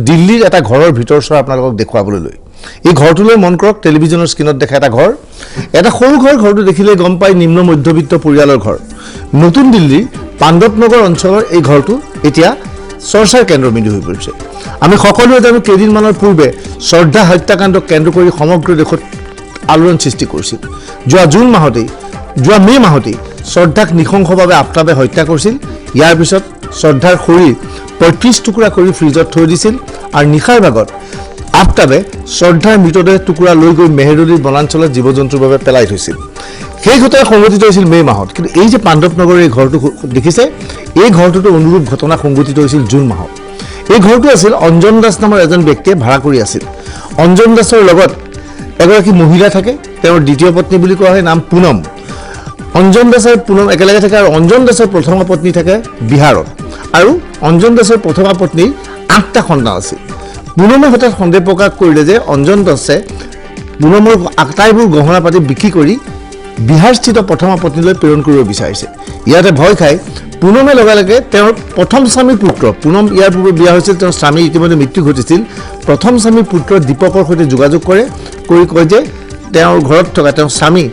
দিল্লীৰ এটা ঘৰৰ ভিতৰ চৰা আপোনালোকক দেখুৱাবলৈ লৈ এই ঘৰটোলৈ মন কৰক টেলিভিছনৰ স্ক্ৰীনত দেখা এটা ঘৰ এটা সৰু ঘৰটো দেখিলে গম পাই নিম্ন মধ্যবিত্ত পৰিয়ালৰ ঘৰ নতুন দিল্লীৰ পাণ্ডৱনগৰ অঞ্চলৰ এই ঘৰটো এতিয়া চৰ্চাৰ কেন্দ্ৰবিন্দু হৈ পৰিছে আমি সকলোৱে জানো কেইদিনমানৰ পূৰ্বে শ্ৰদ্ধা হত্যাকাণ্ডক কেন্দ্ৰ কৰি সমগ্ৰ দেশত আলোড়ন সৃষ্টি কৰিছিল যোৱা মে মাহতেই শ্ৰদ্ধাক নিশংসভাৱে আফতাবে হত্যা কৰিছিল ইয়াৰ পিছত শ্ৰদ্ধাৰ শৰীৰ ৩৫ টুকুৰা কৰি ফ্ৰিজত থৈ দিছিল আৰু নিশাৰ ভাগত আফতাবে শ্ৰদ্ধাৰ মৃতদেহ টুকুৰা লৈ গৈ মেহেৰলিৰ বনাঞ্চলত জীৱ-জন্তুৰ বাবে পেলাই থৈছিল সেই ঘটনা সংঘটিত হৈছিল মে মাহত কিন্তু এই যে পাণ্ডৱনগৰৰ এই ঘৰটো দেখিছে এই ঘৰটোতো অনুৰূপ ঘটনা সংঘটিত হৈছিল জুন মাহত এই ঘৰটো আছিল অঞ্জন দাস নামৰ এজন ব্যক্তিয়ে ভাড়া কৰি আছিল অঞ্জন দাসৰ লগত এগৰাকী মহিলা থাকে তেওঁৰ দ্বিতীয় পত্নী বুলি কোৱা হয় নাম পুনম অঞ্জন দাস আৰু পুনম একেলগে থাকে আৰু অঞ্জন দাসৰ প্ৰথম পত্নী থাকে বিহাৰত আৰু অঞ্জন দাসৰ প্ৰথম পত্নীৰ ৮টা সন্তান আছিল পুনমে হঠাৎ সন্দেহ প্ৰকাশ কৰিলে যে অঞ্জন দাসে পুনমৰ আটাইবোৰ গহনা পাতি বিক্ৰী কৰি বিহাৰস্থিত প্ৰথম পত্নীলৈ প্ৰেৰণ কৰিব বিচাৰিছে ইয়াতে ভয় খাই পুনমে লগে তেওঁৰ প্ৰথম স্বামীৰ পুত্ৰ পুনম ইয়াৰ পূৰ্বে বিয়া হৈছিল তেওঁৰ স্বামী ইতিমধ্যে মৃত্যু ঘটিছিল প্ৰথম স্বামীৰ পুত্ৰ দীপকৰ সৈতে যোগাযোগ কৰি কয় যে তেওঁৰ ঘৰত থকা তেওঁৰ স্বামী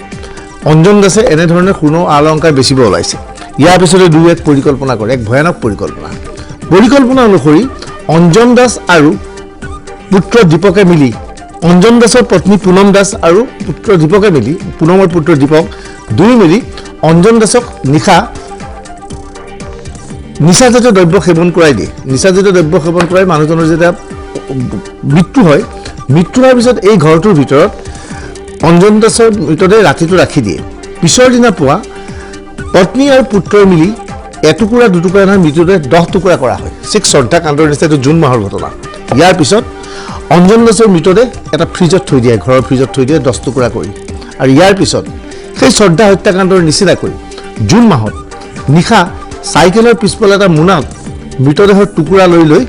অঞ্জন দাসে এনেধৰণে সোণৰ অলংকাৰ বেচিব ওলাইছে ইয়াৰ পিছতে দুই এক পৰিকল্পনা কৰে এক ভয়ানক পৰিকল্পনা অনুসৰি অঞ্জন দাস আৰু পুত্ৰ দীপকে মিলি অঞ্জন দাসৰ পত্নী পুনম দাস আৰু পুত্ৰ দীপকে মিলি পুনমৰ পুত্ৰ দীপক দুই মিলি অঞ্জন দাসক নিচাজাতীয় দ্ৰব্য সেৱন কৰাই দিয়ে নিচাজাতীয় দ্ৰব্য সেৱন কৰাই মানুহজনৰ যেতিয়া মৃত্যু হয় মৃত্যু হোৱাৰ পিছত এই ঘৰটোৰ ভিতৰত অঞ্জন দাসৰ মৃতদেহ ৰাতিটো ৰাখি দিয়ে পিছৰ দিনা পুৱা পত্নী আৰু পুত্ৰই মিলি এটুকুৰা দুটুকুৰা নহয় মৃতদেহ 10 টুকুৰা কৰা হয় ঠিক শ্ৰদ্ধা কাণ্ডৰ নিচিনা জুন মাহৰ ঘটনা ইয়াৰ পিছত অঞ্জন দাসৰ মৃতদেহ এটা ফ্ৰিজত থৈ দিয়ে ঘৰৰ ফ্ৰিজত থৈ দিয়ে 10 টুকুৰা কৰি আৰু ইয়াৰ পিছত সেই শ্ৰদ্ধা হত্যাকাণ্ডৰ নিচিনাকৈ জুন মাহত নিশা চাইকেলৰ পিছফালে এটা মোনাত মৃতদেহৰ টুকুৰা লৈ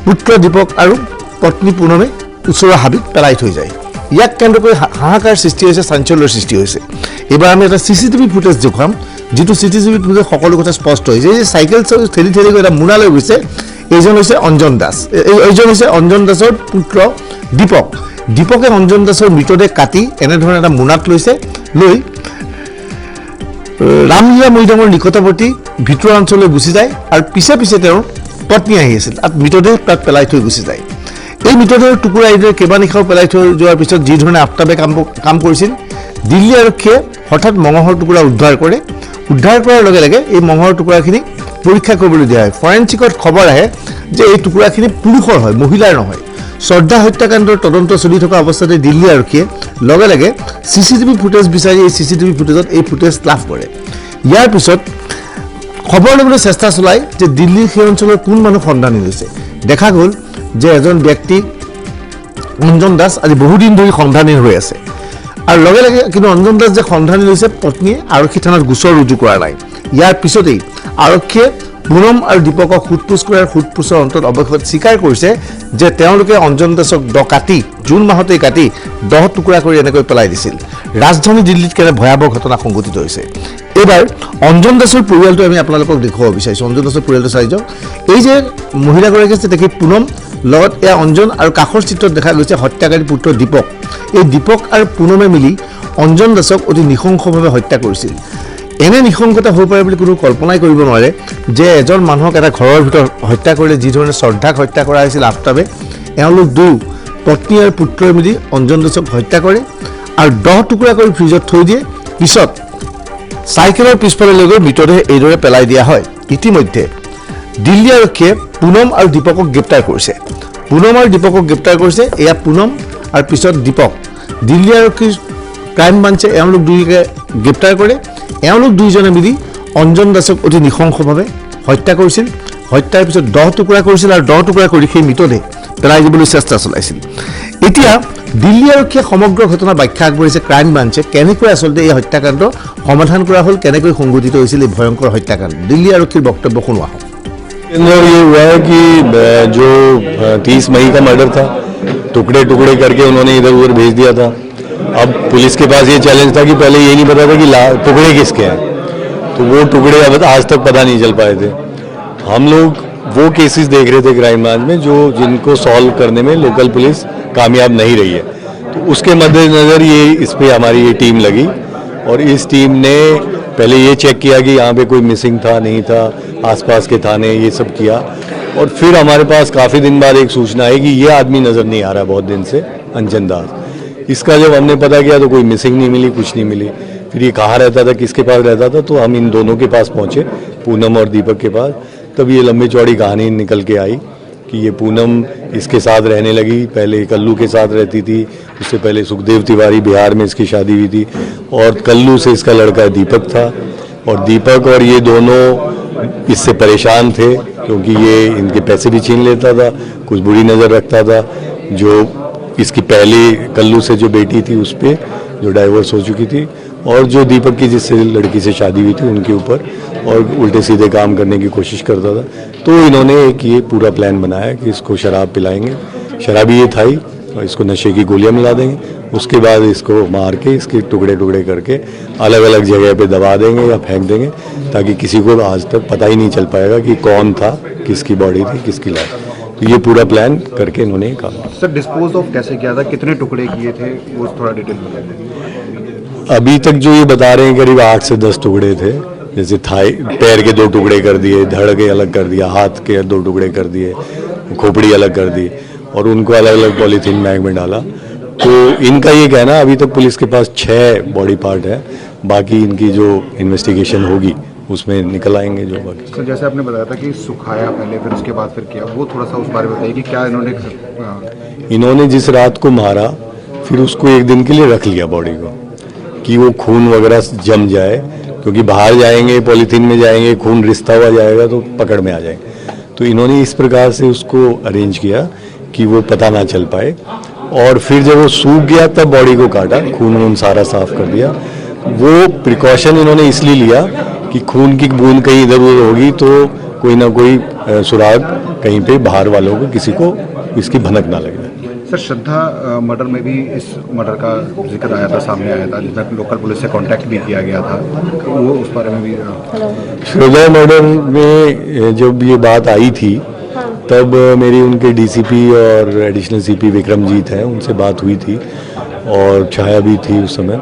পুত্ৰ দীপক আৰু পত্নী পুনমে ওচৰৰ হাবিত পেলাই থৈ যায় ইয়াক কেন্দ্ৰ কৰি হাহাকাৰ সৃষ্টি হৈছে চাঞ্চল্যৰ সৃষ্টি হৈছে এবাৰ আমি এটা চিচিটিভি ফুটেজ দেখুৱাম যেটো চিচিটিভি ফুটেজ সকলো কথা স্পষ্ট হৈছে যে চাইকেল ঠেলি গৈ এটা মোনা লৈ গৈছে এইজন হৈছে অঞ্জন দাস এইজন হৈছে অঞ্জন দাসৰ পুত্ৰ দীপকে অঞ্জন দাসৰ মৃতদেহ কাটি এনেধৰণে এটা মোনাত লৈ ৰামলীলা মৈদামৰ নিকটৱৰ্তী ভিতৰুৱা অঞ্চললৈ গুচি যায় আৰু পিছে তেওঁৰ পত্নী আহি আছিল আৰু মৃতদেহ তাত পেলাই থৈ গুচি যায় এই মৃতদেহৰ টুকুৰা এইদৰে কেইবা নিশাও পেলাই থৈ যোৱাৰ পিছত যি ধৰণে আফতাবে কাম কৰিছিল দিল্লী আৰক্ষীয়ে হঠাৎ মঙহৰ টুকুৰা উদ্ধাৰ কৰাৰ লগে এই মঙহৰ টুকুৰাখিনি পৰীক্ষা কৰিবলৈ দিয়া হয় ফৰেনচিকত খবৰ আহে যে এই টুকুৰাখিনি পুৰুষৰ হয় মহিলাৰ নহয় শ্ৰদ্ধা হত্যাকাণ্ডৰ তদন্ত চলি থকা অৱস্থাতে দিল্লী আৰক্ষীয়ে লগে চিচিটিভি ফুটেজ বিচাৰি এই চিচিটিভি ফুটেজত এই ফুটেজ লাভ কৰে ইয়াৰ পিছত খবৰ ল'বলৈ চেষ্টা চলায় যে দিল্লীৰ সেই অঞ্চলৰ কোন মানুহ সন্ধানী হৈছে দেখা গ'ল যে এজন ব্যক্তি অঞ্জন দাস আজি বহুদিন ধৰি সন্ধানী হৈ আছে আৰু লগে কিন্তু অঞ্জন দাস যে সন্ধানী হৈছে পত্নীয়ে আৰক্ষী থানাত গোচৰ ৰুজু কৰা নাই ইয়াৰ পিছতেই আৰক্ষীয়ে পুনম আৰু দীপকক সোধপোছৰ অন্তত অৱশেষত স্বীকাৰ কৰিছে যে তেওঁলোকে অঞ্জন দাসক জুন মাহতেই কাটি 10 টুকুৰা কৰি এনেকৈ পেলাই দিছিল ৰাজধানী দিল্লীত কেনে ভয়াৱহ ঘটনা সংঘটিত হৈছে এবাৰ অঞ্জন দাসৰ পৰিয়ালটো আমি আপোনালোকক দেখুৱাব বিচাৰিছোঁ অঞ্জন দাসৰ পৰিয়ালটো চাই যাওক এই যে মহিলাগৰাকী আছে দেখি পুনম লগত এয়া অঞ্জন আৰু কাষৰ চিত্ৰত দেখা গৈছে হত্যাকাৰী পুত্ৰ দীপক এই দীপক আৰু পুনমে মিলি অঞ্জন দাসক অতি নিশংসভাৱে হত্যা কৰিছিল এনে নিশংসতা হ'ব পাৰে বুলি কোনো কল্পনাই কৰিব নোৱাৰে যে এজন মানুহক এটা ঘৰৰ ভিতৰত হত্যা কৰিলে যি ধৰণে শ্ৰদ্ধাক হত্যা কৰা হৈছিল আফতাবে এওঁলোক পত্নী আৰু পুত্ৰই মিলি অঞ্জন দাসক হত্যা কৰে আৰু 10 টুকুৰা কৰি ফ্ৰিজত থৈ দিয়ে পিছত চাইকেলৰ পিছফালে লৈ গৈ মৃতদেহ এইদৰে পেলাই দিয়া হয় ইতিমধ্যে দিল্লী আৰক্ষীয়ে পুনম আৰু দীপকক গ্ৰেপ্তাৰ কৰিছে এয়া পুনম আৰু পিছত দীপক দিল্লী আৰক্ষীৰ ক্ৰাইম ব্ৰাঞ্চে এওঁলোক দুয়োকে গ্ৰেপ্তাৰ কৰে এওঁলোক দুইজনে মিলি অঞ্জন দাসক অতি নিশংসভাৱে হত্যা কৰিছিল হত্যাৰ পিছত 10 টুকুৰা কৰিছিল আৰু 10 টুকুৰা কৰি সেই মৃতদেহ পেলাই দিবলৈ চেষ্টা চলাইছিল এতিয়া দিল্লী আৰক্ষীয়ে সমগ্ৰ ঘটনা ব্যাখ্যা আগবঢ়াইছে ক্ৰাইম ব্ৰাঞ্চে কেনেকৈ আচলতে এই হত্যাকাণ্ড সমাধান কৰা হ'ল কেনেকৈ সংঘটিত হৈছিল এই ভয়ংকৰ হত্যাকাণ্ড দিল্লী আৰক্ষীৰ বক্তব্য শুনোৱা হয় अंदर ये हुआ है कि जो 30 मई का मर्डर था टुकड़े करके उन्होंने इधर उधर भेज दिया था अब पुलिस के पास ये चैलेंज था कि पहले ये नहीं पता था कि टुकड़े किसके हैं तो वो टुकड़े अब आज तक पता नहीं चल पाए थे हम लोग वो केसेस देख रहे थे क्राइम ब्रांच में जो जिनको सॉल्व करने में लोकल पुलिस कामयाब नहीं रही है। तो उसके मद्देनज़र ये इस पे हमारी ये टीम लगी और इस टीम ने पहले ये चेक किया कि यहाँ पे कोई मिसिंग था नहीं था, आसपास के थाने ये सब किया और फिर हमारे पास काफ़ी दिन बाद एक सूचना आई कि ये आदमी नज़र नहीं आ रहा बहुत दिन से, अंजन दास। इसका जब हमने पता किया तो कोई मिसिंग नहीं मिली, कुछ नहीं मिली। फिर ये कहाँ रहता था, किसके पास रहता था, तो हम इन दोनों के पास पहुँचे, पूनम और दीपक के पास। तब ये लंबी चौड़ी कहानी निकल के आई कि ये पूनम इसके साथ रहने लगी, पहले कल्लू के साथ रहती थी, उससे पहले सुखदेव तिवारी बिहार में इसकी शादी हुई थी और कल्लू से इसका लड़का दीपक था और दीपक और ये दोनों इससे परेशान थे क्योंकि ये इनके पैसे भी छीन लेता था, कुछ बुरी नज़र रखता था। जो इसकी पहले कल्लू से जो बेटी थी उस पर जो डाइवोर्स हो चुकी थी और जो दीपक की जिससे लड़की से शादी हुई थी उनके ऊपर और उल्टे सीधे काम करने की कोशिश करता था। तो इन्होंने एक ये पूरा प्लान बनाया कि इसको शराब पिलाएंगे, शराबी ये था ही, और इसको नशे की गोलियां मिला देंगे, उसके बाद इसको मार के इसके टुकड़े टुकड़े करके अलग अलग जगह पे दबा देंगे या फेंक देंगे ताकि किसी को आज तक पता ही नहीं चल पाएगा कि कौन था, किसकी बॉडी थी, किसकी लाश। तो ये पूरा प्लान करके इन्होंने काम। सर डिस्पोज ऑफ कैसे किया था, कितने टुकड़े किए थे, वो थोड़ा डिटेल बता दें। अभी तक जो ये बता रहे हैं करीब 8 से 10 टुकड़े थे, जैसे थाई पैर के 2 टुकड़े कर दिए, धड़ के अलग कर दिया, हाथ के 2 टुकड़े कर दिए, खोपड़ी अलग कर दी और उनको अलग अलग पॉलीथीन बैग में डाला। तो इनका ये कहना है अभी तक पुलिस के पास 6 बॉडी पार्ट है, बाकी इनकी जो इन्वेस्टिगेशन होगी उसमें निकल आएंगे जो बाकी। सर जैसे आपने बताया था कि सुखाया पहले फिर उसके बाद फिर किया, वो थोड़ा सा उस बारे में बताइए कि क्या इन्होंने जिस रात को मारा फिर उसको एक दिन के लिए रख लिया बॉडी को कि वो खून वगैरह जम जाए, क्योंकि बाहर जाएंगे पॉलीथीन में जाएंगे, खून रिश्ता हुआ जाएगा तो पकड़ में आ जाएंगे। तो इन्होंने इस प्रकार से उसको अरेंज किया कि वो पता ना चल पाए और फिर जब वो सूख गया तब बॉडी को काटा, खून वून सारा साफ कर दिया। वो प्रिकॉशन इन्होंने इसलिए लिया कि खून की बूंद कहीं इधर उधर होगी तो कोई ना कोई सुराग कहीं पे बाहर वालों को किसी को इसकी भनक ना लगे। सर श्रद्धा मर्डर में भी इस मर्डर का जिक्र आया था, सामने आया था, जिसमें लोकल पुलिस से कांटेक्ट भी किया गया था, वो उस बारे में भी। श्रद्धा मर्डर में जब ये बात आई थी तब मेरी उनके डीसीपी और एडिशनल सीपी विक्रमजीत हैं उनसे बात हुई थी और छाया भी थी उस समय।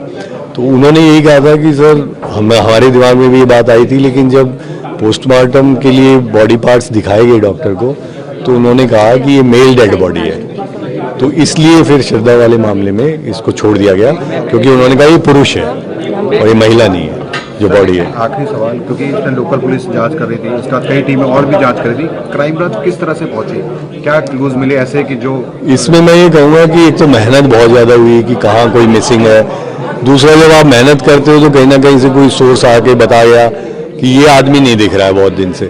तो उन्होंने यही कहा था कि सर हमारे दिमाग में भी ये बात आई थी, लेकिन जब पोस्टमार्टम के लिए बॉडी पार्ट्स दिखाए गए डॉक्टर को तो उन्होंने कहा कि ये मेल डेड बॉडी है, तो इसलिए फिर श्रद्धा वाले मामले में इसको छोड़ दिया गया क्योंकि उन्होंने कहा ये पुरुष है और ये महिला नहीं है जो बॉडी है। आखिरी सवाल, क्योंकि इसमें लोकल पुलिस जांच कर रही थी, इसका कई टीमें और भी जांच कर रही थी, क्राइम ब्रांच किस तरह से पहुंची, क्या क्लूज मिले ऐसे कि जो इसमें मैं ये कहूँगा कि एक तो मेहनत बहुत ज़्यादा हुई कि कहाँ कोई मिसिंग है, दूसरा जब आप मेहनत करते हो तो कहीं ना कहीं से कोई सोर्स आके बताया कि ये आदमी नहीं दिख रहा है बहुत दिन से,